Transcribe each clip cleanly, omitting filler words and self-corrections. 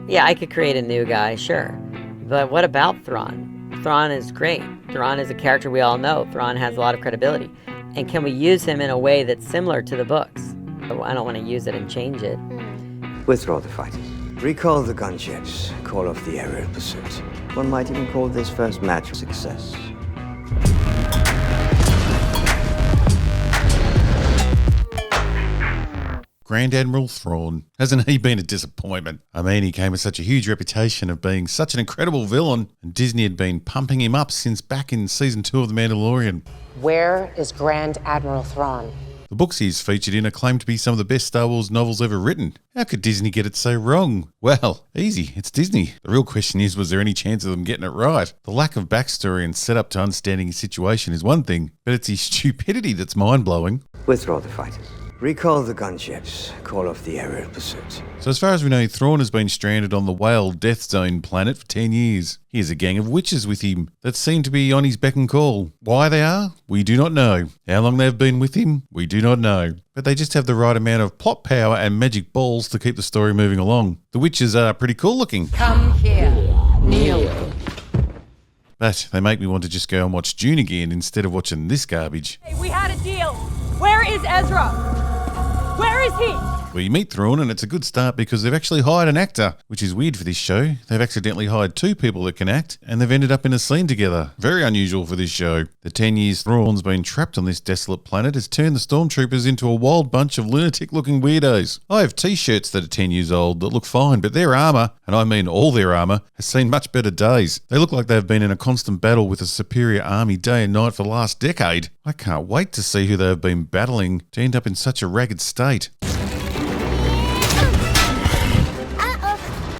Yeah, I could create a new guy, sure. But what about Thrawn? Thrawn is great. Thrawn is a character we all know. Thrawn has a lot of credibility. And can we use him in a way that's similar to the books? I don't want to use it and change it. Withdraw the fighters. Recall the gunjets. Call off the aerial pursuit. One might even call this first match a success. Grand Admiral Thrawn. Hasn't he been a disappointment? I mean, he came with such a huge reputation of being such an incredible villain, and Disney had been pumping him up since back in season 2 of The Mandalorian. Where is Grand Admiral Thrawn? The books he's featured in are claimed to be some of the best Star Wars novels ever written. How could Disney get it so wrong? Well, easy, it's Disney. The real question is, was there any chance of them getting it right? The lack of backstory and setup to understanding his situation is one thing, but it's his stupidity that's mind-blowing. Withdraw the fighters. Recall the gunjets. Call off the aerial pursuit. So as far as we know, Thrawn has been stranded on the Whale Death Zone planet for 10 years. He has a gang of witches with him that seem to be on his beck and call. Why they are? We do not know. How long they've been with him? We do not know. But they just have the right amount of plot power and magic balls to keep the story moving along. The witches are pretty cool looking. Come here. Kneel. But they make me want to just go and watch Dune again instead of watching this garbage. Hey, we had a deal. Where is Ezra? Where is he? Well, you meet Thrawn, and it's a good start because they've actually hired an actor, which is weird for this show. They've accidentally hired 2 people that can act, and they've ended up in a scene together. Very unusual for this show. The 10 years Thrawn's been trapped on this desolate planet has turned the stormtroopers into a wild bunch of lunatic-looking weirdos. I have t-shirts that are 10 years old that look fine, but their armour, and I mean all their armour, has seen much better days. They look like they've been in a constant battle with a superior army day and night for the last decade. I can't wait to see who they've been battling to end up in such a ragged state.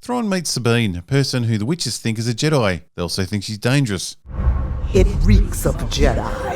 Thrawn meets Sabine, a person who the witches think is a Jedi. They also think she's dangerous. It reeks of Jedi.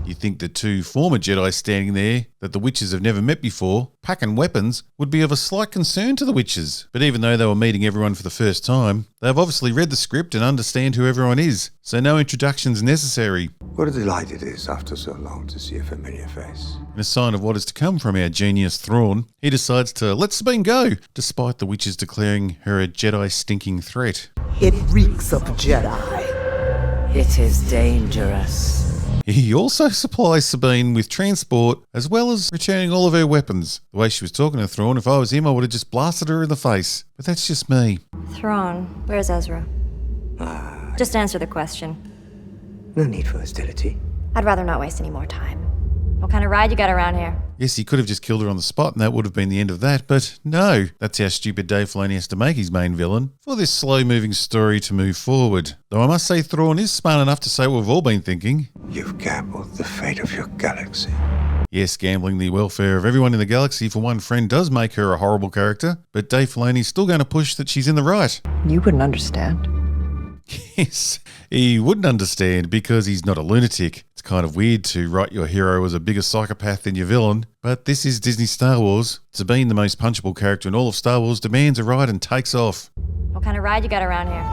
You think the 2 former Jedi standing there that the witches have never met before, packing weapons, would be of a slight concern to the witches. But even though they were meeting everyone for the first time, they've obviously read the script and understand who everyone is, so no introduction's necessary. What a delight it is after so long to see a familiar face. In a sign of what is to come from our genius Thrawn, he decides to let Sabine go, despite the witches declaring her a Jedi stinking threat. It reeks of Jedi. It is dangerous. He also supplies Sabine with transport, as well as returning all of her weapons. The way she was talking to Thrawn, if I was him, I would have just blasted her in the face. But that's just me. Thrawn, where's Ezra? Just answer the question. No need for hostility. I'd rather not waste any more time. What kind of ride you got around here? Yes, he could have just killed her on the spot and that would have been the end of that, but no. That's how stupid Dave Feloni has to make his main villain for this slow-moving story to move forward. Though I must say Thrawn is smart enough to say what we've all been thinking. You've gambled the fate of your galaxy. Yes, gambling the welfare of everyone in the galaxy for one friend does make her a horrible character, but Dave Filoni's still going to push that she's in the right. You wouldn't understand. Yes, he wouldn't understand because he's not a lunatic. It's kind of weird to write your hero as a bigger psychopath than your villain, but this is Disney Star Wars. Sabine, the most punchable character in all of Star Wars, demands a ride and takes off. What kind of ride you got around here?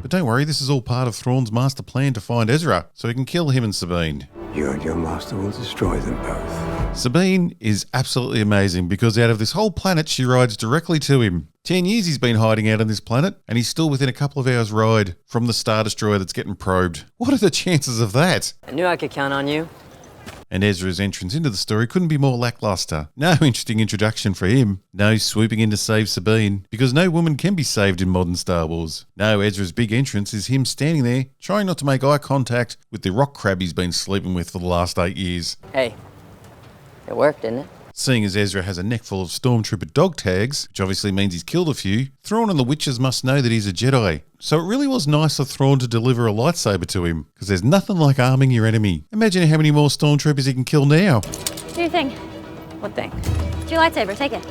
But don't worry, this is all part of Thrawn's master plan to find Ezra, so he can kill him and Sabine. You and your master will destroy them both. Sabine is absolutely amazing because out of this whole planet, she rides directly to him. 10 years he's been hiding out on this planet, and he's still within a couple of hours' ride from the Star Destroyer that's getting probed. What are the chances of that? I knew I could count on you. And Ezra's entrance into the story couldn't be more lackluster. No interesting introduction for him. No swooping in to save Sabine, because no woman can be saved in modern Star Wars. No, Ezra's big entrance is him standing there, trying not to make eye contact with the rock crab he's been sleeping with for the last 8 years. Hey, it worked, didn't it? Seeing as Ezra has a neck full of stormtrooper dog tags, which obviously means he's killed a few, Thrawn and the witches must know that he's a Jedi. So it really was nice of Thrawn to deliver a lightsaber to him, because there's nothing like arming your enemy. Imagine how many more stormtroopers he can kill now. Do your thing. What thing? It's your lightsaber, take it.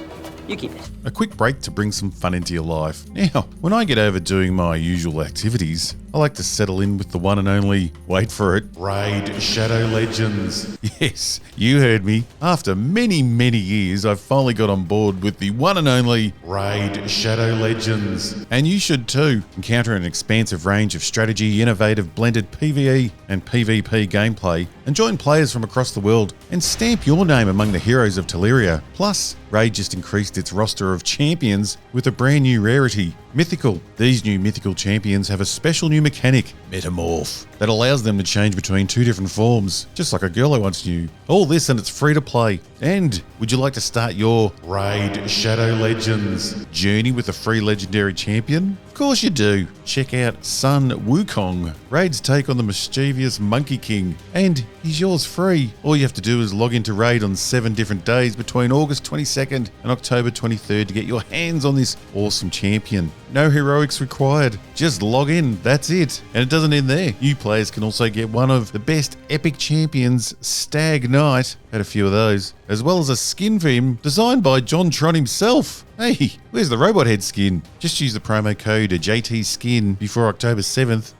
You keep it. A quick break to bring some fun into your life. Now, when I get over doing my usual activities, I like to settle in with the one and only, wait for it, Raid Shadow Legends. Yes, you heard me. After many, many years, I've finally got on board with the one and only Raid Shadow Legends. And you should too. Encounter an expansive range of strategy, innovative blended PvE and PvP gameplay, and join players from across the world and stamp your name among the heroes of Teleria. Plus, Raid just increased its roster of champions with a brand new rarity, Mythical. These new mythical champions have a special new mechanic, Metamorph, that allows them to change between two different forms, just like a girl I once knew. All this and it's free to play. And would you like to start your Raid Shadow Legends journey with a free legendary champion? Of course you do. Check out Sun Wukong, Raid's take on the mischievous Monkey King, and he's yours free. All you have to do is log into Raid on 7 different days between August 22nd and October 23rd to get your hands on this awesome champion. No heroics required. Just log in, that's it. And it doesn't end there. You players can also get one of the best epic champions, Stag Knight, had a few of those, as well as a skin for him designed by John Tron himself. Hey, where's the robot head skin? Just use the promo code JTSkin before October 7th.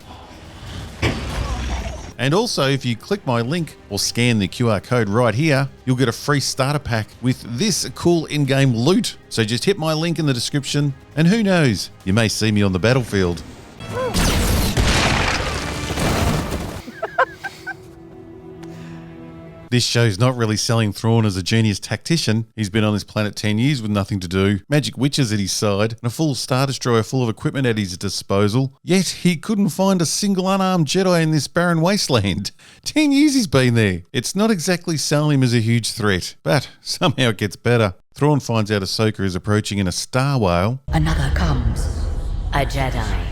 And also, if you click my link or scan the QR code right here, you'll get a free starter pack with this cool in-game loot. So just hit my link in the description, and who knows, you may see me on the battlefield. This show's not really selling Thrawn as a genius tactician. He's been on this planet 10 years with nothing to do, magic witches at his side, and a full Star Destroyer full of equipment at his disposal. Yet he couldn't find a single unarmed Jedi in this barren wasteland. 10 years he's been there. It's not exactly selling him as a huge threat, but somehow it gets better. Thrawn finds out Ahsoka is approaching in a star whale. Another comes. A Jedi.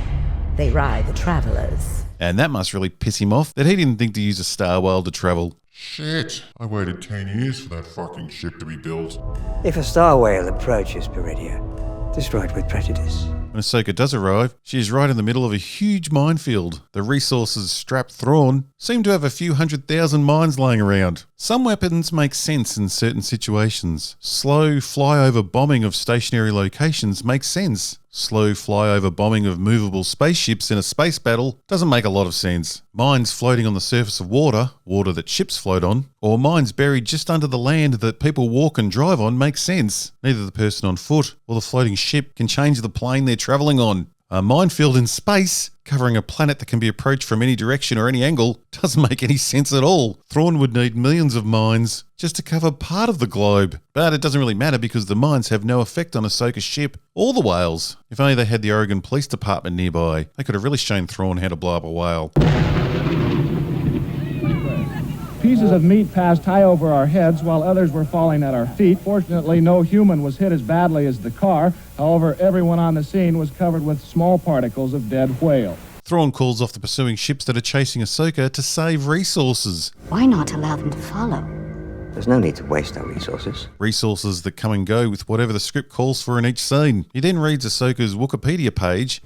They ride the travelers. And that must really piss him off that he didn't think to use a star whale to travel. Shit, I waited 10 years for that fucking ship to be built. If a star whale approaches Peridia, destroy it with prejudice. When Ahsoka does arrive, she is right in the middle of a huge minefield. The resources strapped Thrawn seem to have a few 100,000 mines lying around. Some weapons make sense in certain situations. Slow flyover bombing of stationary locations makes sense. Slow flyover bombing of movable spaceships in a space battle doesn't make a lot of sense. Mines floating on the surface of water, water that ships float on, or mines buried just under the land that people walk and drive on makes sense. Neither the person on foot or the floating ship can change the plane they're travelling on. A minefield in space, covering a planet that can be approached from any direction or any angle, doesn't make any sense at all. Thrawn would need millions of mines just to cover part of the globe. But it doesn't really matter because the mines have no effect on Ahsoka's ship or the whales. If only they had the Oregon Police Department nearby, they could have really shown Thrawn how to blow up a whale. Pieces of meat passed high over our heads while others were falling at our feet. Fortunately, no human was hit as badly as the car. However, everyone on the scene was covered with small particles of dead whale. Thrawn calls off the pursuing ships that are chasing Ahsoka to save resources. Why not allow them to follow? There's no need to waste our resources. Resources that come and go with whatever the script calls for in each scene. He then reads Ahsoka's Wikipedia page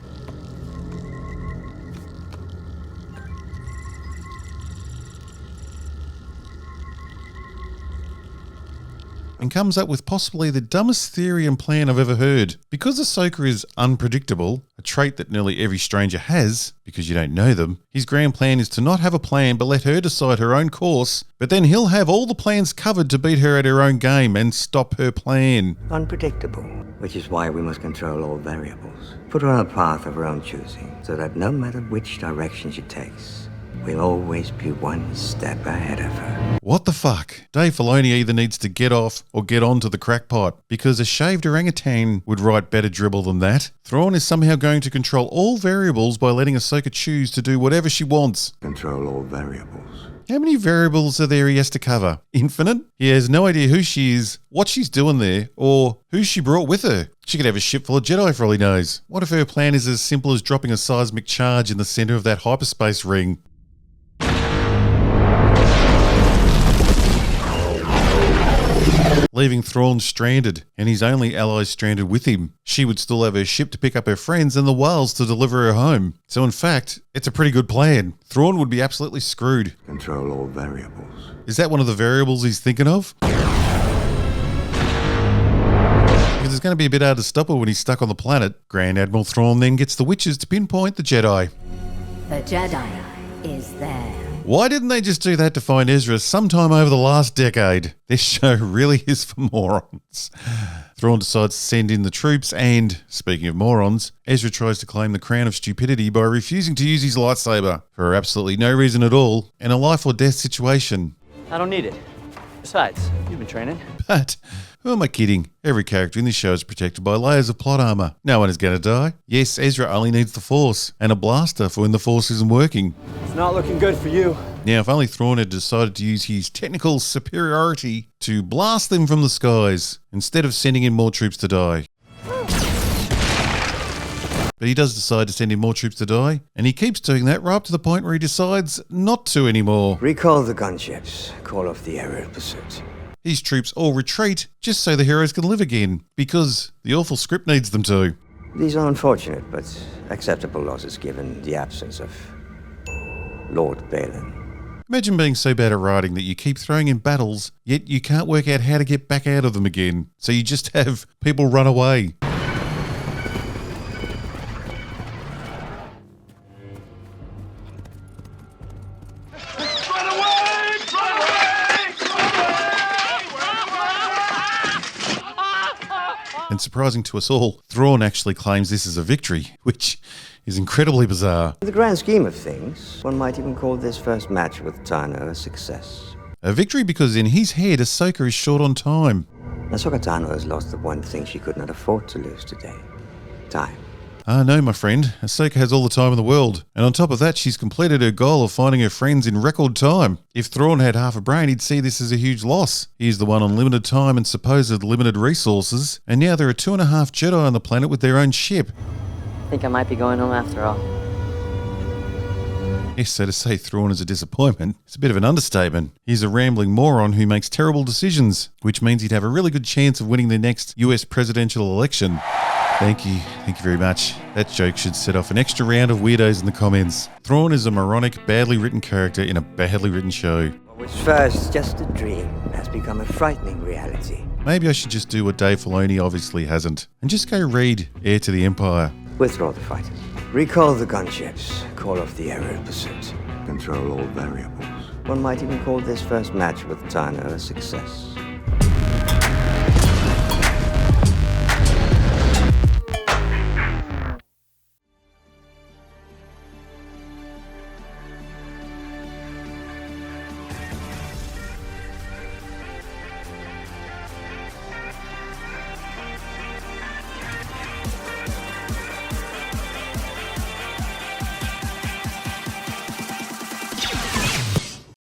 and comes up with possibly the dumbest theory and plan I've ever heard. Because Ahsoka is unpredictable, a trait that nearly every stranger has, because you don't know them, his grand plan is to not have a plan but let her decide her own course, but then he'll have all the plans covered to beat her at her own game and stop her plan. Unpredictable, which is why we must control all variables. Put her on a path of her own choosing, so that no matter which direction she takes, we'll always be one step ahead of her. What the fuck? Dave Feloni either needs to get off or get on to the crackpot, because a shaved orangutan would write better dribble than that. Thrawn is somehow going to control all variables by letting Ahsoka choose to do whatever she wants. Control all variables. How many variables are there he has to cover? Infinite? He has no idea who she is, what she's doing there, or who she brought with her. She could have a ship full of Jedi for all he knows. What if her plan is as simple as dropping a seismic charge in the center of that hyperspace ring? Leaving Thrawn stranded, and his only allies stranded with him. She would still have her ship to pick up her friends and the whales to deliver her home. So in fact, it's a pretty good plan. Thrawn would be absolutely screwed. Control all variables. Is that one of the variables he's thinking of? Because it's going to be a bit hard to stop her when he's stuck on the planet. Grand Admiral Thrawn then gets the witches to pinpoint the Jedi. The Jedi is there. Why didn't they just do that to find Ezra sometime over the last decade? This show really is for morons. Thrawn decides to send in the troops and, speaking of morons, Ezra tries to claim the crown of stupidity by refusing to use his lightsaber for absolutely no reason at all in a life or death situation. I don't need it. Besides, you've been training. But who am I kidding? Every character in this show is protected by layers of plot armor. No one is going to die. Yes, Ezra only needs the Force and a blaster for when the Force isn't working. It's not looking good for you. Now, if only Thrawn had decided to use his technical superiority to blast them from the skies instead of sending in more troops to die. But he does decide to send in more troops to die, and he keeps doing that right up to the point where he decides not to anymore. Recall the gunships. Call off the aerial pursuit. His troops all retreat just so the heroes can live again, because the awful script needs them to. These are unfortunate, but acceptable losses given the absence of Lord Balin. Imagine being so bad at writing that you keep throwing in battles, yet you can't work out how to get back out of them again. So you just have people run away. And surprising to us all, Thrawn actually claims this is a victory, which is incredibly bizarre. In the grand scheme of things, one might even call this first match with Tano a success. A victory because in his head, Ahsoka is short on time. Ahsoka Tano has lost the one thing she could not afford to lose today. Time. Ah, no, my friend. Ahsoka has all the time in the world. And on top of that, she's completed her goal of finding her friends in record time. If Thrawn had half a brain, he'd see this as a huge loss. He's the one on limited time and supposed limited resources. And now there are 2.5 Jedi on the planet with their own ship. I think I might be going home after all. Yes, so to say Thrawn is a disappointment, it's a bit of an understatement. He's a rambling moron who makes terrible decisions, which means he'd have a really good chance of winning the next US presidential election. Thank you very much. That joke should set off an extra round of weirdos in the comments. Thrawn is a moronic, badly written character in a badly written show. What was first just a dream has become a frightening reality. Maybe I should just do what Dave Feloni obviously hasn't, and just go read Heir to the Empire. Withdraw the fighters. Recall the gunships. Call off the aerial pursuit. Control all variables. One might even call this first match with Tano a success.